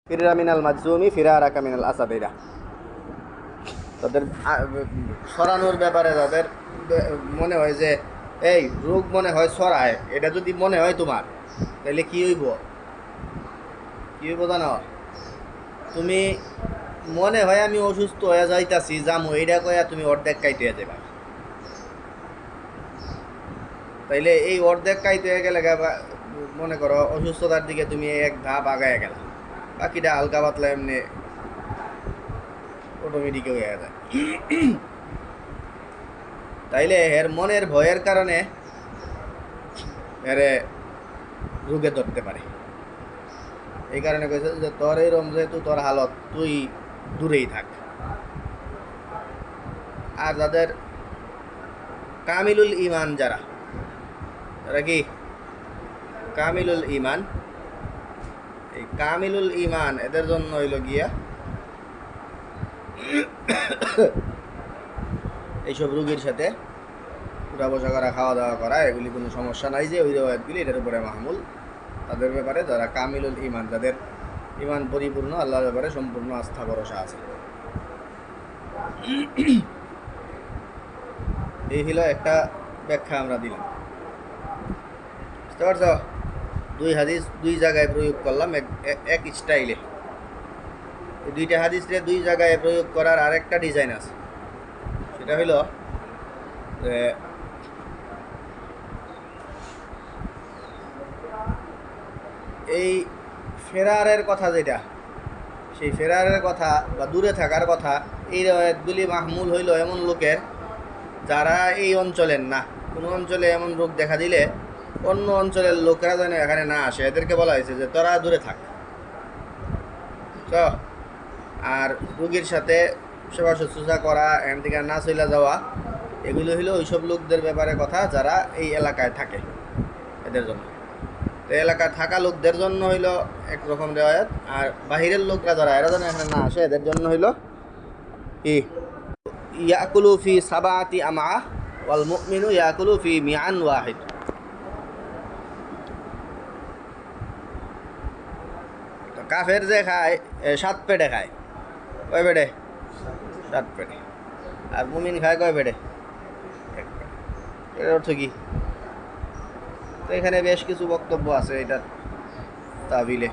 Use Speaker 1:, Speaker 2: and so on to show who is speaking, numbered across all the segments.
Speaker 1: ফিররা মিনাল মাজজুমি ফিরারাকা মিনাল আসাদিরা। তাদের সরানোর ব্যাপারে তাদের মনে হয় যে এই রোগ মনে হয় সরায়, এটা যদি মনে হয় তোমার, তাহলে কি হইব? কি হইব জানো? তুমি মনে হয় আমি অসুস্থ হয়ে যাইতাছি যামো, এইটা কয়া তুমি অর্ধেক কাইতে যাবা। তাইলে এই অর্ধেক কাইতে গেলে মনে করো অসুস্থতার দিকে তুমি এক ধাপ আগায় গেলা, বাকিটা হালকা পাতলা এমনি অটোমেটিক হয়ে যায়। তাইলে এর মনের ভয়ের কারণে এরে রোগে ধরতে পারে। এই কারণে কইছে যে তোর এইরকম যেহেতু তোর হালত, তুই দূরেই থাক। আর যাদের কামিলুল ইমান, যারা কি কামিলুল ইমান, এই কামিলুল ইমান এদের জন্য হইল গিয়া এইসব রুগীর সাথে উঠা বসা করা, খাওয়া দাওয়া করা, এগুলি কোনো সমস্যা নাই, যে ওই রেওয়ায়তগুলি এটার উপরে মাহমুল। তাদের ব্যাপারে যারা কামিলুল ইমান, যাদের ইমান পরিপূর্ণ, আল্লাহর ব্যাপারে সম্পূর্ণ আস্থা ভরসা আছে। এই হলো একটা ব্যাখ্যা আমরা দিলাম, বুঝতে পারছ? দুই হাদিস দুই জায়গায় প্রয়োগ করলাম এক স্টাইলে। এই দুইটা হাদিসে দুই জায়গায় প্রয়োগ করার আরেকটা ডিজাইন আছে। সেটা হইল যে এই ফেরারের কথা, যেটা সেই ফেরারের কথা বা দূরে থাকার কথা, এই রেওয়ায়াতগুলি মাহমুল হইল এমন লোকের যারা এই অঞ্চলের না। কোনো অঞ্চলে এমন রোগ দেখা দিলে অন্য অঞ্চলের লোকেরা যেন এখানে না আসে, এদেরকে বলা হয়েছে যে তোরা দূরে থাক। তো আর রোগীর সাথে সেবা শুশ্রূষা করা, এখান থেকে না চলে যাওয়া, এগুলো হইলো ওইসব লোকদের ব্যাপারে কথা যারা এই এলাকায় থাকে, এদের জন্য। তো এলাকায় থাকা লোকদের জন্য হইল একরকম রেওয়ায়াত, আর বাহিরের লোকরা যারা এরা যেন এখানে না আসে, এদের জন্য হইল কি ইয়াকুলু ফি সাবাতি আমা ওয়াল মুমিনু ইয়াকুলু ফি মিআন ওয়াহিদ। কাফের যে খায় 7 পেটে খায়, কয় পেটে? 7 পেটে। আর মুমিন খায় কয় পেটে? 1 পেটে। এর অর্থ কি? তো এখানে বেশ কিছু বক্তব্য আছে এটার তাবিলে।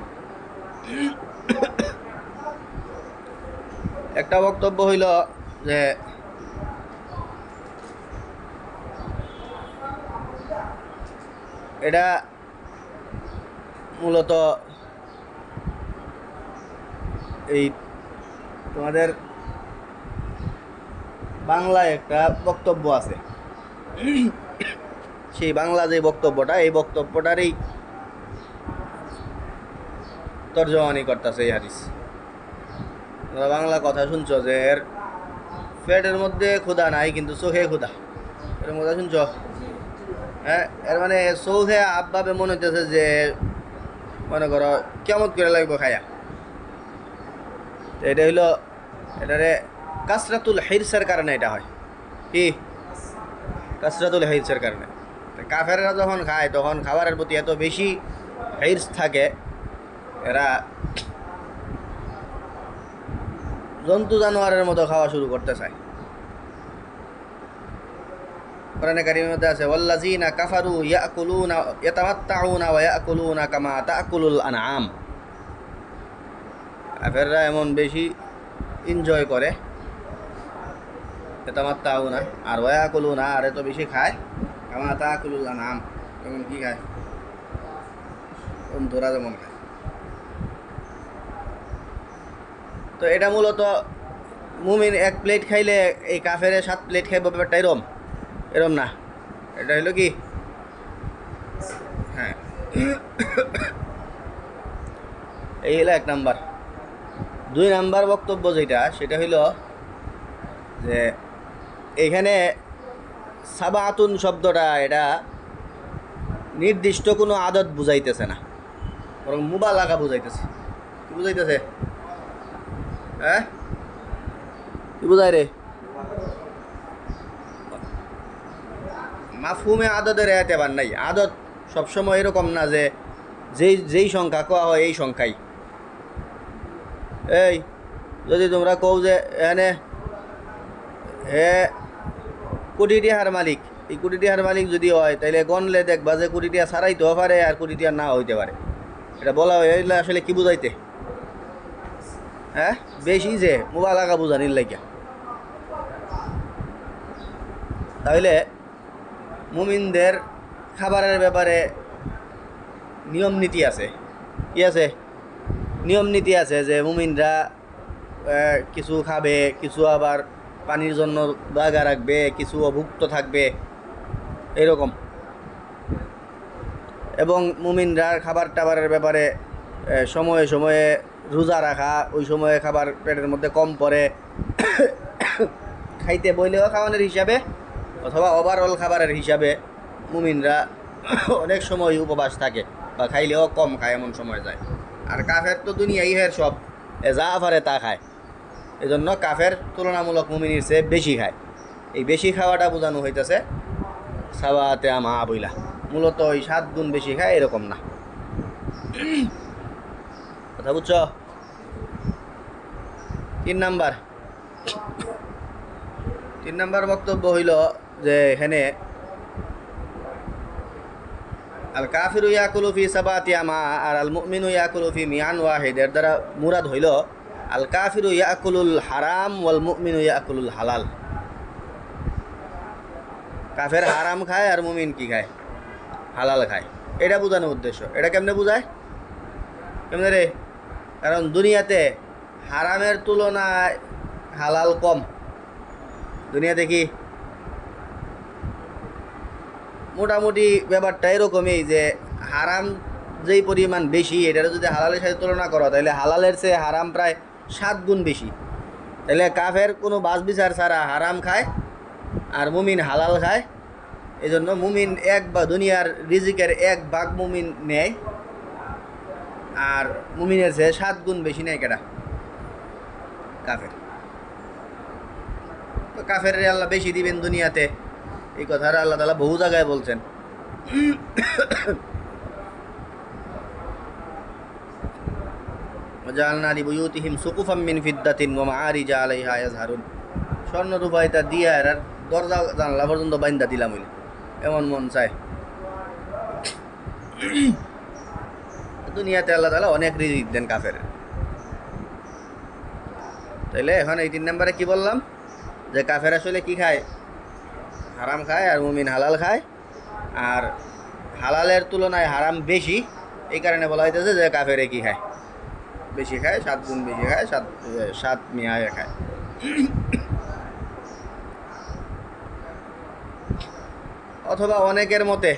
Speaker 1: একটা বক্তব্য হইল যে এটা মূলত এই তোমাদের বাংলায় একটা বক্তব্য আছে, সেই বাংলা যে বক্তব্যটা, এই বক্তব্যটারই তর্জমানি করতেছে এই হাদিস। তোমরা বাংলা কথা শুনছো যে এর পেটের মধ্যে ক্ষুধা নাই কিন্তু চোখে ক্ষুধা, এর কথা শুনছ? হ্যাঁ, এর মানে চোখে আবভাবে মনে হইতেছে যে মনে করো কেমন করে লাগবে খায়া। এটা হইলো এটারে কাসরাতুল হিরসের কারণে এটা হয়। কি কাসরাতুল হিরসের কারণে? কাফেররা যখন খায় তখন খাবারের প্রতি এত বেশি হিরস থাকে, এরা জন্তু জানোয়ারের মতো খাওয়া শুরু করতে চায়। কোরআনে কারীমের মধ্যে আছে ওয়াল্লাযীনা কাফারু ইয়াকুলুনা ইয়াতামাত্তাউনা ওয়া ইয়াকুলুনা কামা তাকুলুল আনআম। কাফেররা এমন বেশি এনজয় করে, ইয়াতামাত্তাউনা আর ওয়া ইয়াকুলুনা, আর এত বেশি খায়, কামা তাকুলুল আনআম, যেমন কি খায়? অন্ধরা যেমন খায়। তো এটা মূলত মুমিন 1 প্লেট খাইলে এই কাফেরে 7 প্লেট খাইব, ব্যাপারটা এরম এরম না। এটা হইলো কি? হ্যাঁ, এই হলো 1 নাম্বার। 2 নাম্বার বক্তব্য যেটা, সেটা হইল যে এইখানে সাবাতুন শব্দটা এটা নির্দিষ্ট কোনো আদত বুঝাইতেছে না, বরং মুবালাগা বুঝাইতেছে। কি বুঝাইতেছে? হ্যাঁ, কি বুঝায় রে? মাফহুমে আদতের এতেবার নাই। আদত সবসময় এরকম না যে যেই সংখ্যা কোয়া হয় এই সংখ্যাই। এই যদি তোমরা কও যে এনে হে কোটি টিহার মালিক, এই কোটি টিহার মালিক যদি হয় তাহলে গণলে দেখবা যে কোটি টিহা ছাড়াইতেও পারে আর কোটি টিহা না হইতে পারে। এটা বলা হয় এগুলো আসলে কি বুঝাইতে? হ্যাঁ, বেশি যে মুবালাগা বুঝানির লাগিয়া। তাহলে মুমিনদের খাবারের ব্যাপারে নিয়ম নীতি আছে। কি আছে? নিয়ম নীতি আছে যে মুমিনরা কিছু খাবে, কিছু আবার পানির জন্য জায়গা রাখবে, কিছু অভুক্ত থাকবে, এরকম। এবং মুমিনরা খাবার টাবারের ব্যাপারে সময়ে সময়ে রোজা রাখা, ওই সময়ে খাবার পেটের মধ্যে কম পড়ে, খাইতে বইলেও খাওয়ানোর হিসাবে অথবা ওভারঅল খাবারের হিসাবে মুমিনরা অনেক সময় উপবাস থাকে বা খাইলেও কম খায়, এমন সময় যায়। আর কাফের তো দুনিয়াই হের সব, যা পারে তা খায়। এই জন্য কাফের তুলনামূলক মুমিনের চেয়ে বেশি খায়। এই বেশি খাওয়াটা বোঝানো হইতেছে সাবাতে আমা বইলা, মূলত ওই 7 গুণ বেশি খায় এরকম না। কথা বুঝছ? 3 নাম্বার বক্তব্য হইল যে এখানে আল কাফিরু ইয়াকুলু ফি সাবাতি আমা আর আল মুমিনু ইয়াকুলু ফি মিয়ান ওয়াহিদ, এর দ্বারা মুরাদ হইল আল কাফিরু ইয়াকুলুল হারাম ওয়াল মুমিনু ইয়াকুলুল হালাল। কাফের হারাম খায় আর মুমিন কি খায়? হালাল খায়। এটা বোঝানোর উদ্দেশ্য। এটা কেমনে বোঝায়? কেমনে রে? কারণ দুনিয়াতে হারামের তুলনায় হালাল কম। দুনিয়াতে কি মোটামুটি ব্যাপারটা এরকমই যে হারাম যেই পরিমাণ বেশি, এটার যদি হালালের সাথে তুলনা করো তাহলে হালালের চেয়ে হারাম প্রায় 7 গুণ বেশি। তাহলে কাফের কোনো বাস বিচার ছাড়া হারাম খায় আর মুমিন হালাল খায়। এই জন্য মুমিন দুনিয়ার রিজিকের 1 ভাগ মুমিন নেয়, আর মুমিনের চেয়ে 7 গুণ বেশি নেয় কেটা? কাফের। তো কাফের আল্লাহ বেশি দিবেন দুনিয়াতে, এই কথাটা আল্লাহ তাআলা বহু জায়গায় বলছেন। ওয়াজআলনা লিবুয়ুতিহিম সুকুফাম মিন ফিদ্দাতিন ওয়া মাআরিজা আলাইহা ইয়াজহারুন। স্বর্ণ রূপা এটা দিয়া আর দরজা জানলা পর্যন্ত বাইন্দা দিলাম হইলে এমন মন চায়। দুনিয়াতে আল্লাহ তাআলা অনেক রিজিক দেন কাফের। তাইলে এখন এই 3 নম্বরে কি বললাম? যে কাফের আসলে কি খায়? হারাম খায় আর মুমিন হালাল খায়। আর হালালের তুলনায় হারাম বেশি, এই কারণে বলা হইতেছে যে কাফেরে কি খায়? বেশি খায়, 7 গুণ বেশি খায়, 7 মিয়ায় খায়। অথবা অনেকের মতে,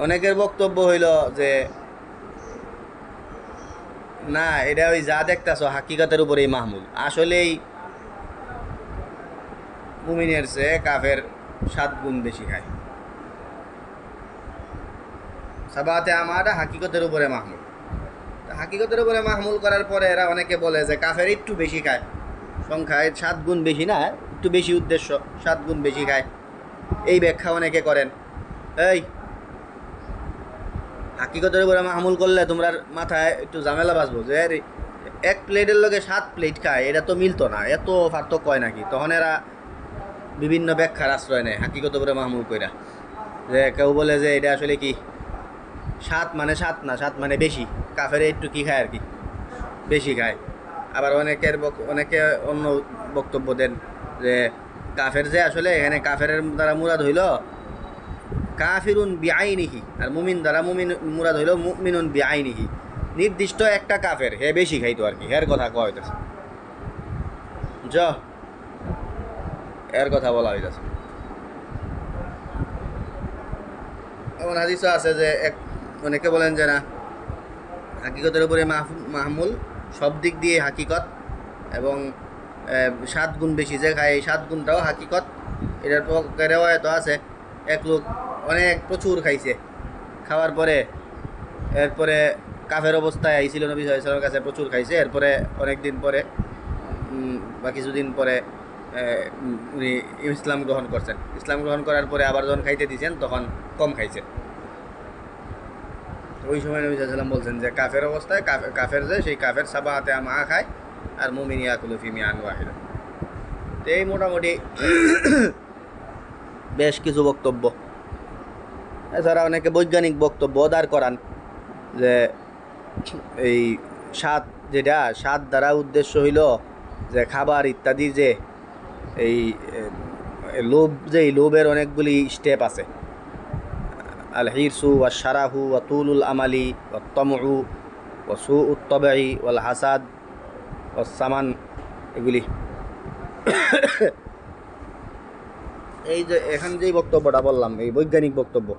Speaker 1: অনেকের বক্তব্য হইল যে না, এটা ওই যা দেখতেছো হাকিকতের উপরেই মাহমুল। আসলেই মুমিনের চেয়ে কাফের 7 গুণ বেশি খায়। সাবাতে আমারা হাকিকতের উপরে মাহমুল। হাকিকতের উপরে মাহমুল করার পরে এরা অনেকে বলে যে কাফের একটু বেশি খায়, সংখ্যায় 7 গুণ বেশি না, একটু বেশি উদ্দেশ্য, 7 গুণ বেশি খায়। এই ব্যাখ্যা অনেকে করেন। হাকিকতের উপরে মাহমুল করলে তোমরা মাথায় একটু ঝামেলা বাঁচবো যে 1 প্লেটের লগে 7 প্লেট খায়, এটা তো মিলতো না, এত পার্থক্য হয় নাকি? তখন এরা বিভিন্ন ব্যাখ্যার আশ্রয় নেয় হাকিকতের উপরে মাহমুল কইরা। যে কেউ বলে যে এটা আসলে কি 7 মানে 7 না, 7 মানে বেশি, কাফের একটু কি খায় আর কি, বেশি খায়। আবার অনেকে অন্য বক্তব্য দেন যে কাফের যে আসলে এখানে কাফের দ্বারা মুরাদ হইল কাফিরুন বিআইনিহি, আর মুমিন দ্বারা মুরাদ হইল মুমিনুন বিআইনিহি। নির্দিষ্ট একটা কাফের, হে বেশি খাইতো আর কি, এর কথা কওয়া হইতেছে। এর কথা বলা হইতেছে। এমন হাদিসও আছে যে অনেকে বলেন যে না, হাকিকতের উপরে মাহমুল সব দিক দিয়ে হাকিকত, এবং 7 গুণ বেশি যে খায় এই 7 গুণটাও হাকিকত। এটার রেওয়ায়ত আছে এক লোক অনেক প্রচুর খাইছে, খাওয়ার পরে এরপরে কাফের অবস্থায় আইছিল নবী সাল্লাল্লাহু আলাইহি ওয়াসাল্লামের কাছে, প্রচুর খাইছে। এরপরে অনেক দিন পরে বা কিছুদিন পরে উনি ইসলাম গ্রহণ করছেন। ইসলাম গ্রহণ করার পরে আবার যখন খাইতে দিয়েছেন তখন কম খাইছে। ওই সময় নবী সাল্লাম বলছেন যে কাফের অবস্থায় কাফের যে সেই কাফের সাবাহাতে মা খায় আর মুমিন ইয়াকুলু ফি মিআন ওয়াহিদা। তো এই মোটামুটি বেশ কিছু বক্তব্য। এছাড়া অনেকে বৈজ্ঞানিক বক্তব্য দাঁড় করান যে এই স্বাদ, যেটা স্বাদ দ্বারা উদ্দেশ্য হইল যে খাবার ইত্যাদি, যে এই লোভ, যে এই লোভের অনেকগুলি স্টেপ আছে, আল হিরসু ওয়া শারাহু ওয়া তুলুল আমালি ওয়া তমউ ওয়া সুউত তবঈ ওয়াল হাসাদ ওয়া সামান, এগুলি। এই যে এখন যেই বক্তব্যটা বললাম, এই বৈজ্ঞানিক বক্তব্য,